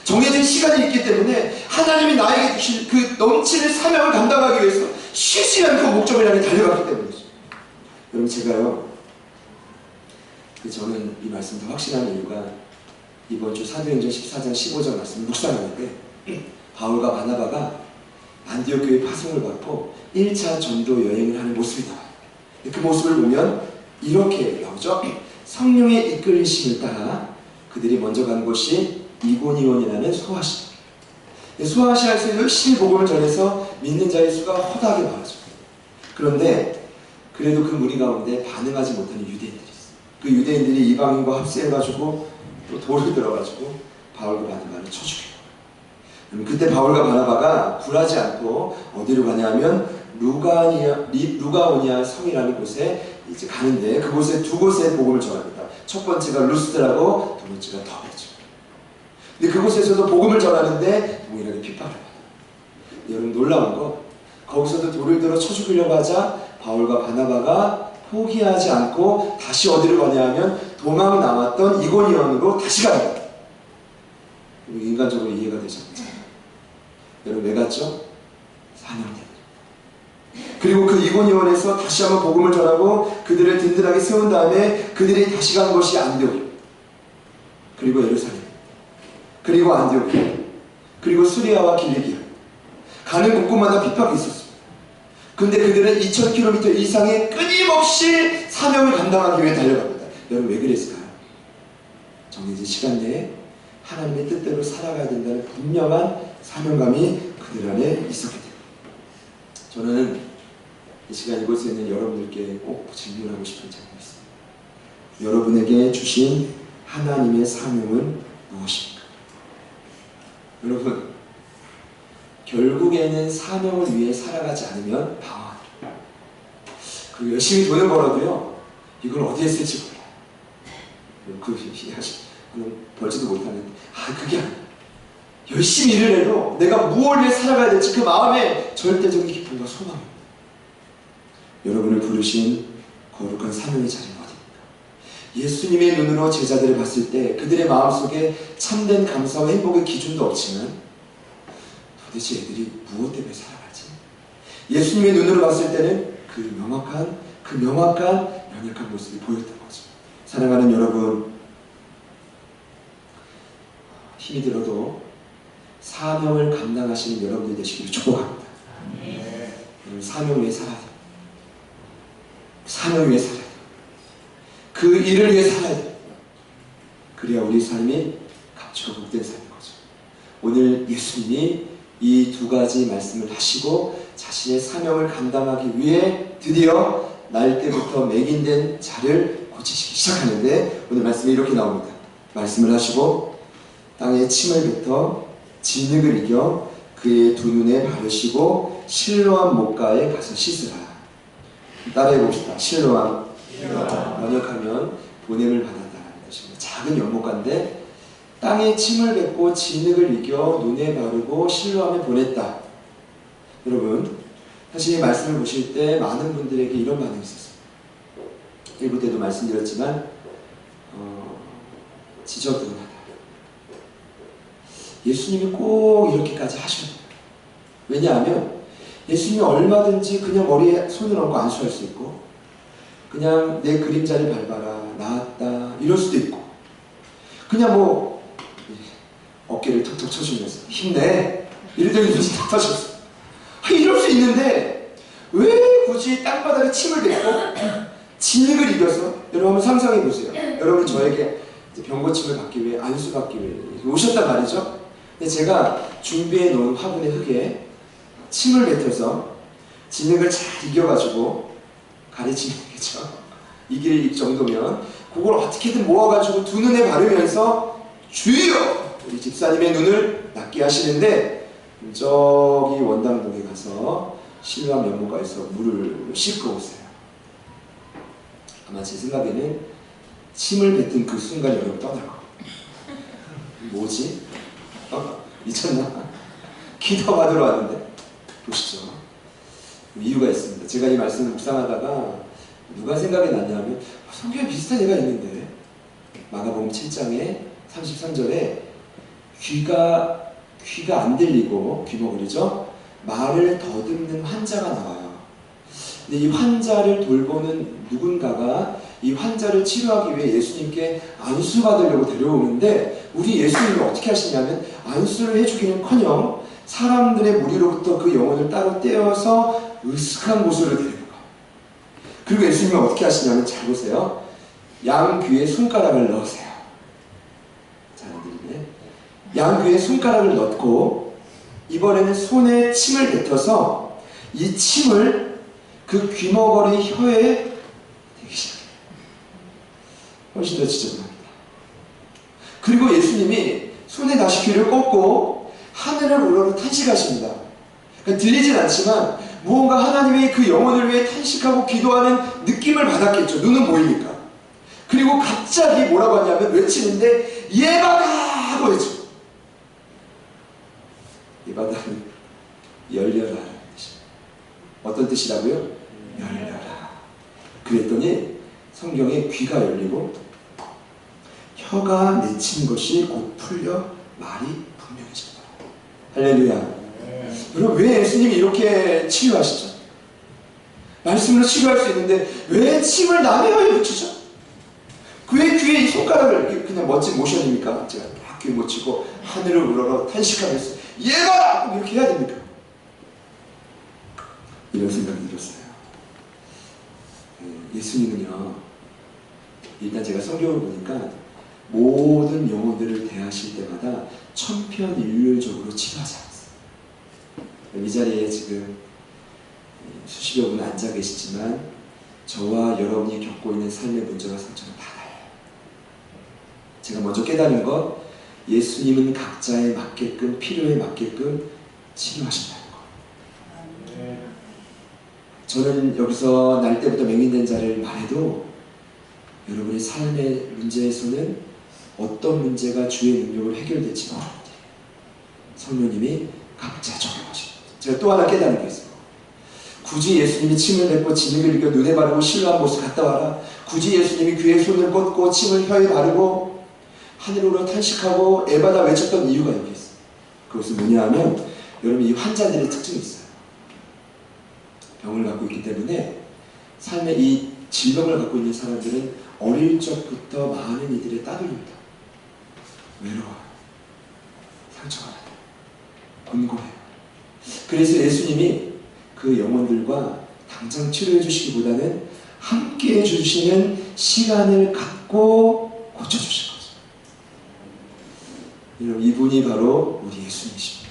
정해진 시간이 있기 때문에 하나님이 나에게 주신 그 넘치는 사명을 감당하기 위해서 쉬지 않고 목적을 향해 달려갔기 때문이죠. 여러분, 제가요, 저는 이 말씀도 확신하는 이유가 이번 주 사도행전 14장 15절 말씀을 묵상하는데 바울과 바나바가 안디옥 교회 파송을 받고 1차 전도 여행을 하는 모습이 나와요. 그 모습을 보면 이렇게 나오죠. 성령의 이끌리심을 따라 그들이 먼저 간 곳이 이고니온이라는 소아시아. 소아시아에서 열심히 복음을 전해서 믿는 자의 수가 허다하게 많아져요. 그런데 그래도 그 무리 가운데 반응하지 못하는 유대인들이 있어요. 그 유대인들이 이방인과 합세해가지고 또 돌을 들어가지고 바울과 바나바를 쳐 죽여요. 그때 바울과 바나바가 굴하지 않고 어디로 가냐면 루가오니아 성이라는 곳에 이제 가는데 그곳에 두 곳에 복음을 전합니다. 첫 번째가 루스드라고, 두 번째가 더베죠. 근데 그곳에서도 복음을 전하는데 동일하게 핍박을 받아요. 여러분, 놀라운 거, 거기서도 돌을 들어 쳐 죽이려고 하자 바울과 바나바가 포기하지 않고 다시 어디로 가냐 하면 도망 나왔던 이고니온으로 다시 갑니다. 인간적으로 이해가 되셨죠? 여러분, 왜 갔죠? 사명 때문에. 그리고 그 이고니온에서 다시 한번 복음을 전하고 그들을 든든하게 세운 다음에 그들이 다시 간 것이 안디옥, 그리고 예루살렘, 그리고 안디옥, 그리고 수리아와 길리기아. 가는 곳곳마다 핍박이 있었습니다. 근데 그들은 2000km 이상의 끊임없이 사명을 감당하기 위해 달려갑니다. 여러분, 왜 그랬을까요? 정해진 시간 내에 하나님의 뜻대로 살아가야 된다는 분명한 사명감이 그들 안에 있었기 때문에. 저는 이 시간 이곳에 있는 여러분들께 꼭 질문하고 싶은 점이 있습니다. 여러분에게 주신 하나님의 사명은 무엇입니까? 여러분, 결국에는 사명을 위해 살아가지 않으면 방황합니다. 그리고 열심히 돈을 벌어도요, 이걸 어디에 쓸지 몰라요. 벌지도 못하는데, 그게 아니에요. 열심히 일을 해도 내가 무엇을 위해 살아가야 될지 그 마음에 절대적인 기쁨과 소망입니다. 여러분을 부르신 거룩한 사명의 자리는 어디입니까? 예수님의 눈으로 제자들을 봤을 때 그들의 마음속에 참된 감사와 행복의 기준도 없지만 도대체 애들이 무엇 때문에 살아가지? 예수님의 눈으로 봤을 때는 그 명확한 연약한 모습이 보였던 거죠. 사랑하는 여러분, 힘이 들어도 사명을 감당하시는 여러분들 되시기를 축복합니다. 사명 위해 살아야 돼요. 사명 위해 살아야 돼요. 그 일을 위해 살아야 돼요. 그래야 우리 삶이 값지고 복된 삶인 거죠. 오늘 예수님이 이 두 가지 말씀을 하시고 자신의 사명을 감당하기 위해 드디어 날 때부터 맹인된 자를 고치시기 시작하는데 오늘 말씀이 이렇게 나옵니다. 말씀을 하시고 땅에 침을 뱉어 진흙을 이겨 그의 두 눈에 바르시고 실로암 목가에 가서 씻으라. 따라해 봅시다. 실로암. 번역하면 보냄을 받았다는 것입니다. 작은 연못가인데 땅에 침을 뱉고 진흙을 이겨 눈에 바르고 실로암에 보냈다. 여러분, 사실 이 말씀을 보실 때 많은 분들에게 이런 반응이 있었어요. 일부 때도 말씀드렸지만 지저분하다. 예수님이 꼭 이렇게까지 하셔야 돼요. 왜냐하면 예수님이 얼마든지 그냥 머리에 손을 얹고 안수할 수 있고 그냥 내 그림자를 밟아라, 나았다 이럴 수도 있고 그냥 뭐 어깨를 톡톡 쳐주면서 힘내 이러더니 눈이 다 터졌어. 이럴 수 있는데 왜 굳이 땅바닥에 침을 뱉고 진흙을 이겨서 여러분 한번 상상해 보세요. 여러분 저에게 병고침을 받기 위해 안수 받기 위해 오셨단 말이죠. 근데 제가 준비해 놓은 화분의 흙에 침을 뱉어서 진흙을 잘 이겨가지고 가르치는 거죠. 이길 정도면 그걸 어떻게든 모아가지고 두 눈에 바르면서 주여! 우리 집사님의 눈을 낫게 하시는데 저기 원당동에 가서 실로암 연못가에서 물을 씻고 오세요. 아마 제 생각에는 침을 뱉은 그 순간 여러분 떠날 거예요. 뭐지? 미쳤나? 기도받으러 왔는데 보시죠. 이유가 있습니다. 제가 이 말씀을 묵상하다가 누가 생각이 났냐면 성경에 비슷한 예가 있는데 마가복음 7장에 33절에 귀가 안 들리고 귀머거리죠. 말을 더듬는 환자가 나와요. 근데 이 환자를 돌보는 누군가가 이 환자를 치료하기 위해 예수님께 안수받으려고 데려오는데 우리 예수님이 어떻게 하시냐면 안수를 해주기는커녕 사람들의 무리로부터 그 영혼을 따로 떼어서 으슥한 곳으로 데리고 가요. 그리고 예수님이 어떻게 하시냐면 잘 보세요. 양 귀에 손가락을 넣으세요. 잘 안 들리네. 양 귀에 손가락을 넣고 이번에는 손에 침을 뱉어서 이 침을 그 귀머거리 혀에 대기 시작해요. 훨씬 더 지저분합니다. 그리고 예수님이 손에 다시 귀를 꽂고 하늘을 우러러 탄식하십니다. 그러니까 들리진 않지만 무언가 하나님의 그 영혼을 위해 탄식하고 기도하는 느낌을 받았겠죠. 눈은 보이니까. 그리고 갑자기 뭐라고 하냐면 외치는데 예받아! 하고 외쳐. 예받아는 열려라 라는 뜻이에요. 어떤 뜻이라고요? 열려라. 그랬더니 성경에 귀가 열리고 혀가 맺힌 것이 곧 풀려 말이 분명해집니다. 할렐루야. 여러분 왜 예수님이 이렇게 치유하시죠? 말씀으로 치료할 수 있는데 왜 침을 남의 혀에 붙이죠? 왜 귀에 이 손가락을 그냥 멋진 모션입니까? 제가 딱 귀에 못 치고 하늘을 우러러 탄식하면서 얘가 이렇게 해야 됩니까? 이런 생각이 들었어요. 예수님은요 일단 제가 성경을 보니까 모든 영혼들을 대하실 때마다 천편일률적으로 치료하지 않았어요. 이 자리에 지금 수십여 분 앉아 계시지만 저와 여러분이 겪고 있는 삶의 문제와 상처는 다 달라요. 제가 먼저 깨달은 것, 예수님은 각자에 맞게끔 필요에 맞게끔 치료하신다는 것. 저는 여기서 날 때부터 맹인된 자를 말해도 여러분의 삶의 문제에서는 어떤 문제가 주의 능력을 해결될지 모릅니다. 성령님이 각자 적용하십니다. 제가 또 하나 깨달은 게 있어요. 굳이 예수님이 침을 뱉고 진흙을 이겨 눈에 바르고 실로암 못을 갔다 와라. 굳이 예수님이 귀에 손을 꽂고 침을 혀에 바르고 하늘으로 탄식하고 에바다 외쳤던 이유가 여기 있어요. 그것은 뭐냐 하면 여러분 이 환자들의 특징이 있어요. 병을 갖고 있기 때문에 삶의 이 질병을 갖고 있는 사람들은 어릴 적부터 많은 이들에 따돌립니다. 외로워요. 상처가 나요. 곤고해요. 그래서 예수님이 그 영혼들과 당장 치료해 주시기보다는 함께 해주시는 시간을 갖고 고쳐주실 거죠. 여러분 이분이 바로 우리 예수님이십니다.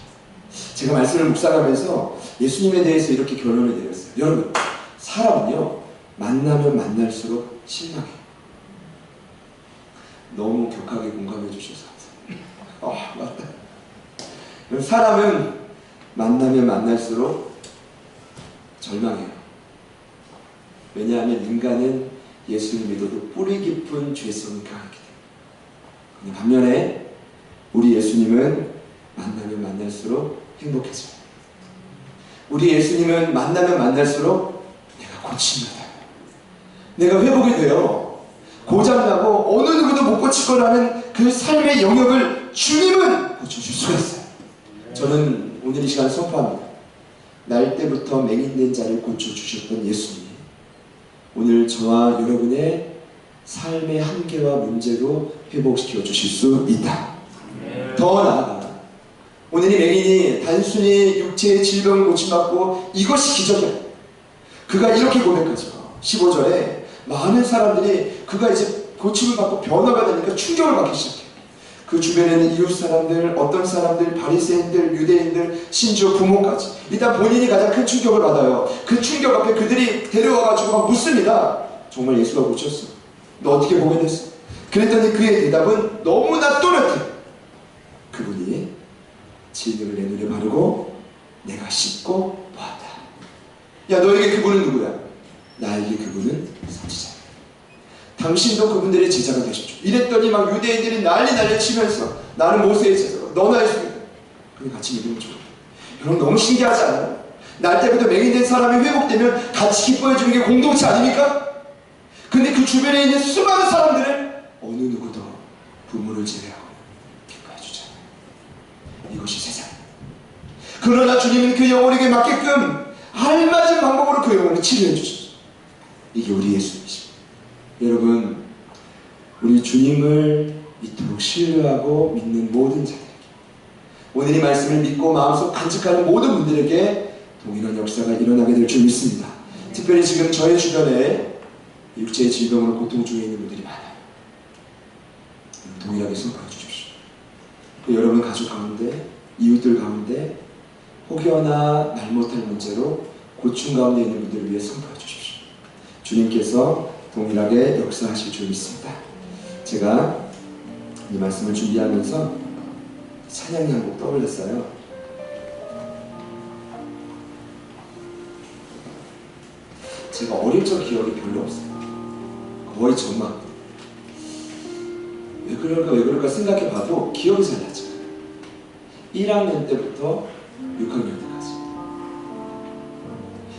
제가 말씀을 묵상하면서 예수님에 대해서 이렇게 결론을 내렸어요. 여러분 사람은요 만나면 만날수록 실망해요. 너무 격하게 공감해 주셔서 맞다. 사람은 만나면 만날수록 절망해요. 왜냐하면 인간은 예수를 믿어도 뿌리 깊은 죄성이 강하기 때문에. 반면에 우리 예수님은 만나면 만날수록 행복해져요. 우리 예수님은 만나면 만날수록 내가 고칩니다. 내가 회복이 돼요. 고장나고 어느 누구도 못 고칠 거라는 그 삶의 영역을 주님은 고쳐줄 수가 있어요. 저는 오늘 이 시간 선포합니다. 날 때부터 맹인된 자를 고쳐주셨던 예수님이 오늘 저와 여러분의 삶의 한계와 문제도 회복시켜 주실 수 있다. 더 나아가 오늘 이 맹인이 단순히 육체의 질병을 고침받고 이것이 기적이야. 그가 이렇게 고백하죠. 15절에 많은 사람들이 그가 이제 고침을 받고 변화가 되니까 충격을 받기 시작해요. 그 주변에는 이웃 사람들, 어떤 사람들, 바리새인들, 유대인들, 심지어 부모까지. 일단 본인이 가장 큰 충격을 받아요. 그 충격 앞에 그들이 데려와가지고 막 묻습니다. 정말 예수가 고쳤어? 너 어떻게 보게 됐어? 그랬더니 그의 대답은 너무나 또렷해. 그분이 진흙을 내 눈에 바르고 내가 씻고 보았다. 야 너에게 그분은 누구야? 나에게 그분은 선지자야. 당신도 그분들의 제자가 되십시오. 이랬더니 막 유대인들이 난리 치면서 나는 모세의 제자로 너나 예수님. 근데 같이 믿음을 줘. 여러분 너무 신기하지 않아요? 날 때부터 맹인된 사람이 회복되면 같이 기뻐해주는 게 공동체 아닙니까? 근데 그 주변에 있는 수많은 사람들은 어느 누구도 부모를 제외하고 기뻐해주잖아요. 이것이 세상입니다. 그러나 주님은 그 영혼에게 맞게끔 알맞은 방법으로 그 영혼을 치료해 주셨죠. 이게 우리 예수님이십니다. 여러분, 우리 주님을 이토록 신뢰하고 믿는 모든 자들에게, 오늘 이 말씀을 믿고 마음속 간직하는 모든 분들에게 동일한 역사가 일어나게 될 줄 믿습니다. 특별히 지금 저의 주변에 육체의 질병으로 고통 중에 있는 분들이 많아요. 동일하게 선포해 주십시오. 그 여러분 가족 가운데, 이웃들 가운데 혹여나 말 못할 문제로 고충 가운데 있는 분들을 위해 선포해 주십시오. 주님께서 동일하게 역사하실 줄 믿습니다. 제가 이 말씀을 준비하면서 찬양이 한 곡 떠올렸어요. 제가 어릴 적 기억이 별로 없어요. 거의 전만. 왜 그럴까 생각해봐도 기억이 잘 나죠. 1학년 때부터 6학년 때까지.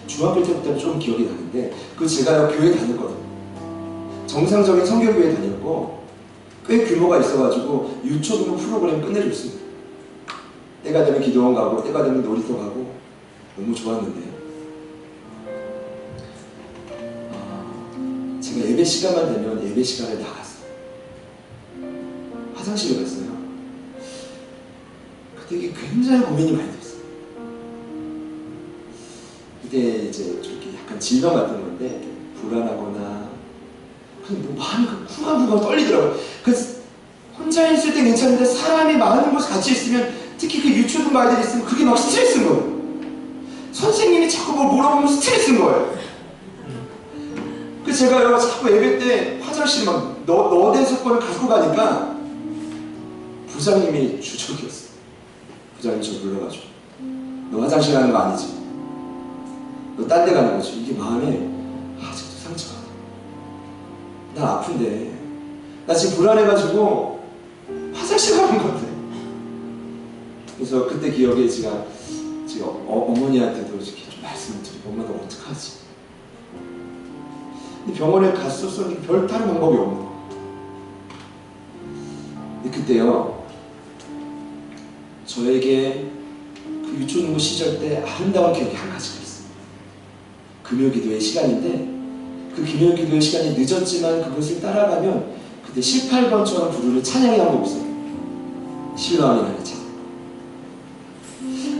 중학교 때부터 좀 기억이 나는데, 제가 교회 다녔거든요. 정상적인 성경교회 다녔고, 꽤 규모가 있어가지고 유초등부 프로그램 끝내줬습니다. 때가 되면 기도원 가고, 때가 되면 놀이터 가고, 너무 좋았는데요. 제가 예배 시간만 되면 예배 시간에 나갔어요. 화장실에 갔어요. 그때 이게 굉장히 고민이 많이 됐어요. 그때 이제 이렇게 약간 질병 같은 건데, 불안하거나, 뭐 마음이 후가후가 떨리더라고요. 그래서 혼자 있을 때 괜찮은데 사람이 많은 곳에 같이 있으면, 특히 그 유초등 아이들이 있으면 그게 막 스트레스인 거예요. 선생님이 자꾸 뭘 물어보면 스트레스인 거예요. 그래서 제가 자꾸 예배 때 화장실 막 너대 사건을 갖고 가니까 부장님이 주적이었어요. 부장님 저 불러가지고, 너 화장실 가는 거 아니지? 너 딴 데 가는 거지? 이게 마음에 아직도 상처가 나. 난 아픈데 나 지금 불안해가지고 화장실 가는 것 같아. 그래서 그때 기억에 제가 어머니한테도 이렇게 좀 말씀을 드리고, 엄마 너 어떡하지? 근데 병원에 갔었으니 별 다른 방법이 없는 거예요. 근데 그때요, 저에게 그 유초등부 시절 때 아름다운 기억이 한 가지가 있어요. 금요기도의 시간인데, 그 금요기도의 시간이 늦었지만 그것을 따라가면 그때 18번처럼 부르는 찬양이 한 곡 있어요. 신랑이라는 찬양.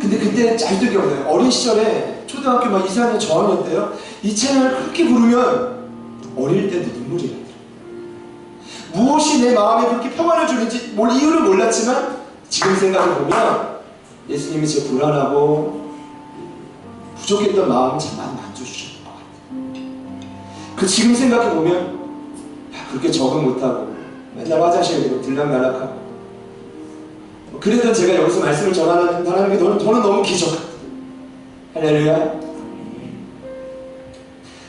근데 그때 아직도 기억나요. 어린 시절에 초등학교 막 2, 4학년 저학년 때요, 이 찬양을 그렇게 부르면 어릴 때도 눈물이 나더라고요. 무엇이 내 마음에 그렇게 평안을 주는지 이유를 몰랐지만, 지금 생각해보면 예수님이 제 불안하고 부족했던 마음을 참 많이 만져주셨던 것 같아요. 지금 생각해보면, 그렇게 적응 못하고 맨날 화장실에 들락날락하고, 그래도 제가 여기서 말씀을 전하는 하나님께 저는 너무 기적같아요. 할렐루야.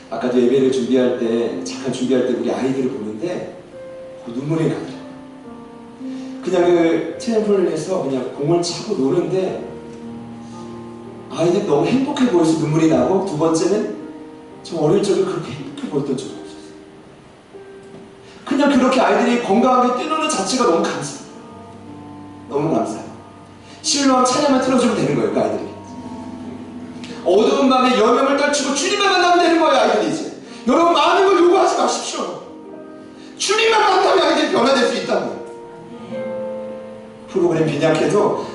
아까도 예배를 준비할 때, 잠깐 준비할 때 우리 아이들을 보는데 눈물이 나더라고요. 그냥 그 트램폴린에서 그냥 공을 차고 노는데 아이들이 너무 행복해 보여서 눈물이 나고, 두 번째는 저 어릴 적에 그렇게 행복해 보였던 적이 없었어요. 그냥 그렇게 아이들이 건강하게 뛰노는 자체가 너무 감사해요. 너무 감사해요. 신랑한 찬양만 틀어주면 되는 거예요, 그 아이들이. 어두운 밤에 여명을 떨치고 주님만 만나면 되는 거예요, 아이들이 이제. 여러분, 많은 걸 요구하지 마십시오. 주님만 만나면 아이들이 변화될 수 있다고요. 프로그램 빈약해도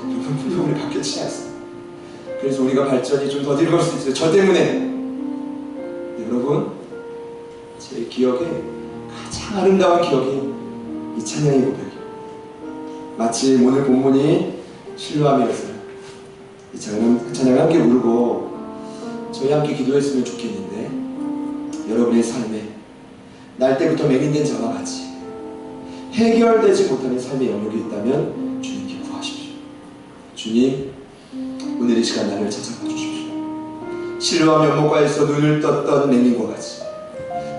프로그램 바뀌지 않습니다. 그래서 우리가 발전이 좀 더딜 수 있어요. 저 때문에. 여러분, 제 기억에 가장 아름다운 기억이 이 찬양의 고백이에요. 마치 오늘 본문이 신뢰함이었어요. 이 찬양을 함께 부르고 저희 함께 기도했으면 좋겠는데, 여러분의 삶에 날 때부터 맹인된 자와 같이 해결되지 못하는 삶의 영역이 있다면 주님께 구하십시오. 주님, 오늘 이 시간 나를 찾아봐 주십시오. 신뢰와 면목과에서 눈을 떴던 맹인과 같이,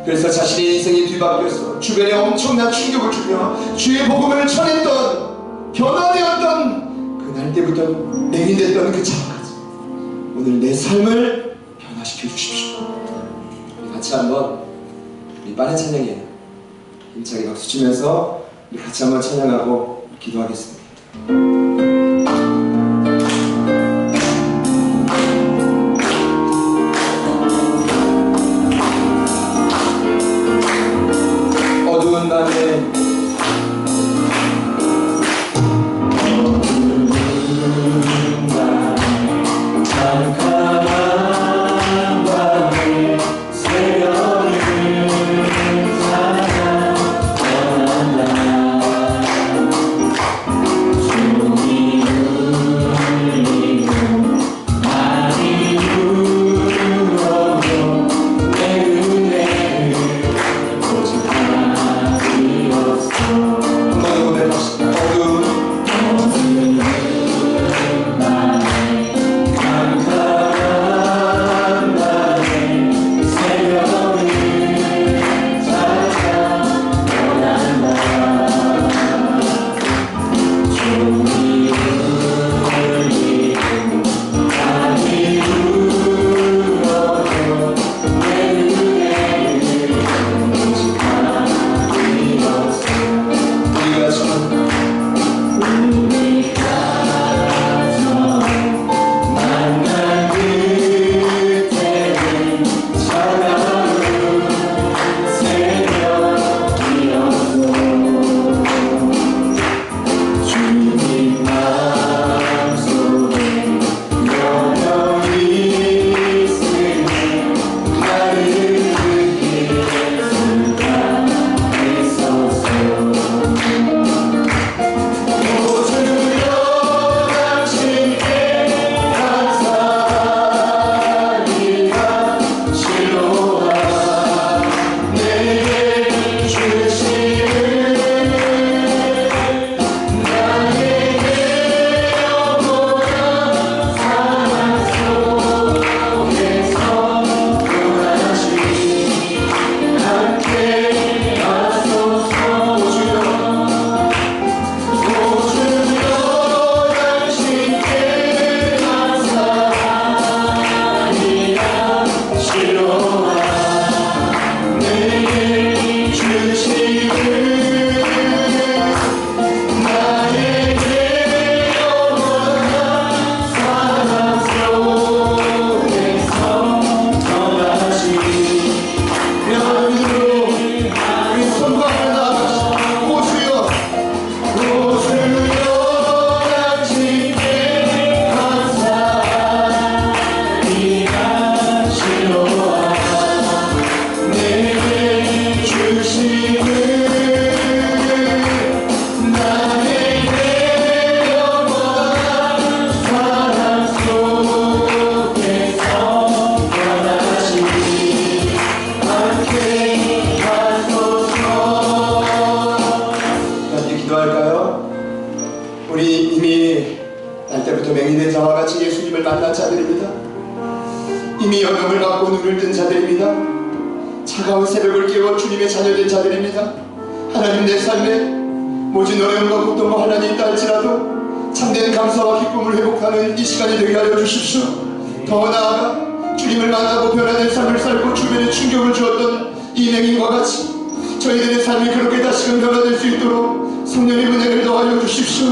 그래서 자신의 인생이 뒤바뀌어서 주변에 엄청난 충격을 주며 주의 복음을 전했던 변화되었던 그날 때부터 맹인됐던 그 차까지 오늘 내 삶을 변화시켜 주십시오. 우리 같이 한번 우리 빠른 찬양이에요. 힘차게 박수 치면서 우리 같이 한번 찬양하고 기도하겠습니다. 어두운 밤에 만난 자들입니다. 이미 영감을 받고 눈을 뜬 자들입니다. 차가운 새벽을 깨워 주님의 자녀된 자들입니다. 하나님, 내 삶에 모진 어려움과 고통과 환난이 있다 할지라도 참된 감사와 기쁨을 회복하는 이 시간이 되게 하여 주십시오. 더 나아가 주님을 만나고 변화된 삶을 살고 주변에 충격을 주었던 이 맹인과 같이 저희들의 삶이 그렇게 다시금 변화될 수 있도록 성령의 은혜를 더하여 주십시오.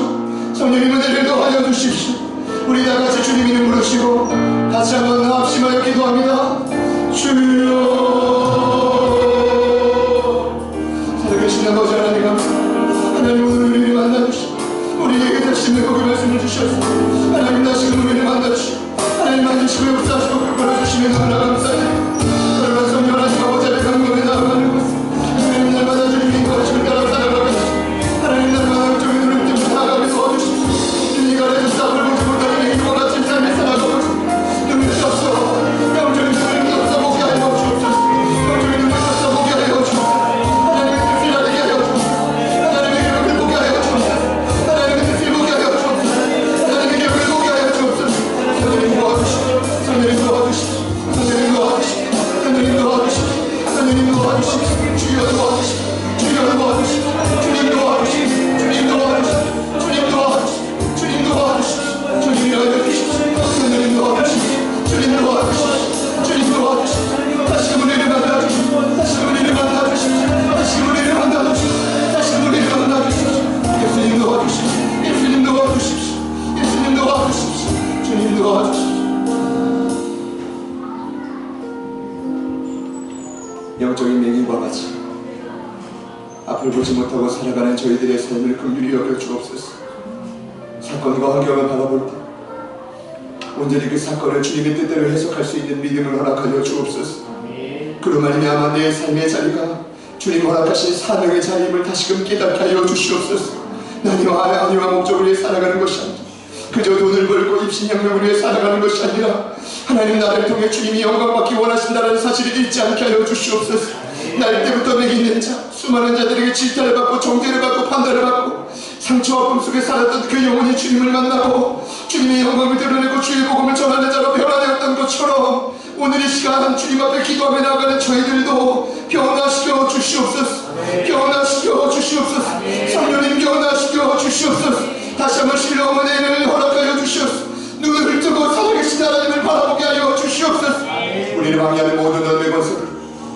성령의 은혜를 더하여 주십시오. 우리 다같이 주님 이름 부르시고 같이 한번 합심하여 기도합니다. 주여, 살아계신 아버지 하나님 감사합니다. 하나님, 오늘 우리를 만나주시고 우리에게 다시 내복의 말씀을 주셨습니다. 하나님, 다시금 우리를 만나주시고 하나님 만지시고 역사하시고 끌어주시면 너무나 감사해요. 그러나 성령 하나님 아버지 앞에 강건에 나아가는 것은 하나님, 날마다 주님의 거룩을 따라 살아가고 있습니다. 하나님, 날마다 그쪽에 눈을 뜨고 나아가게 도와주십시오. 인리가 내서 싸움을 보지 못하는 이와 같은 삶을 살아가고 있습니다. 눈을 떴어, 영적인 눈을 떴어 보게 하여 주옵소서. 영적인 눈을 떴어 보게 하여 주옵소서. 하나님의 뜻을 알게 하여 주옵소서. 하나님의 기록을 보게 하여 주옵소서. 하나님의 뜻을 보게 하여 주옵소서. 하나님의 기록을 보게 하여 주옵소서. 성령님 도와주시오. 성령님 도와주시오. 성령님 굴욕적인 맹인과 같이 앞을 보지 못하고 살아가는 저희들의 삶을 긍휼히 여겨 주옵소서. 사건과 환경을 바라볼 때 온전히 그 사건을 주님의 뜻대로 해석할 수 있는 믿음을 허락하여 주옵소서. 그로 말미암아 내 삶의 자리가 주님 허락하신 사명의 자리임을 다시금 깨닫게 하여 주시옵소서. 나니와 목적을 위해 살아가는 것이 아니라 그저 돈을 벌고 입신양명을 위해 살아가는 것이 아니라 하나님 나를 통해 주님이 영광받기 원하신다는 사실을 잊지 않게 하여 주시옵소서. 날 때부터 매기는 자, 수많은 자들에게 질타를 받고 정죄를 받고 판단을 받고 상처와 꿈속에 살았던 그 영혼이 주님을 만나고 주님의 영광을 드러내고 주의 복음을 전하는 자로 변화되었던 것처럼 오늘 이 시간 주님 앞에 기도하며 나아가는 저희들도 변화시켜 주시옵소서. 변화시켜 주시옵소서. 성령님 변화시켜 주시옵소서. 다시 한번 신령한 은혜를 허락하여 주시옵소서. 눈을 뜨고 살아계신 하나님을 바라보게 하여 주시옵소서. 우리를 방해하는 모든 어둠의 권세를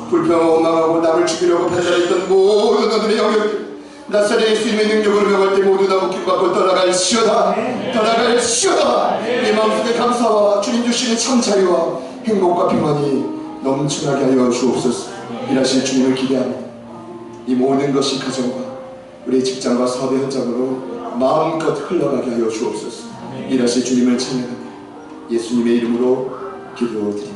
불평하고 원망하고 남을 죽이려고 판단했던 모든 어둠의 영역들 나사렛 예수님의 능력으로 명할 때 모두 다 묶임 받고 떠나갈시어다. 떠나갈시어다. 내 마음속에 감사와 주님 주시는 참 자유와 행복과 평안이 넘쳐나게 하여 주옵소서. 일하실 주님을 기대하며 이 모든 것이 가정과 우리의 직장과 사업의 현장으로 마음껏 흘러가게 하여 주옵소서. 일하실 주님을 찬양하며 예수님의 이름으로 기도드립니다.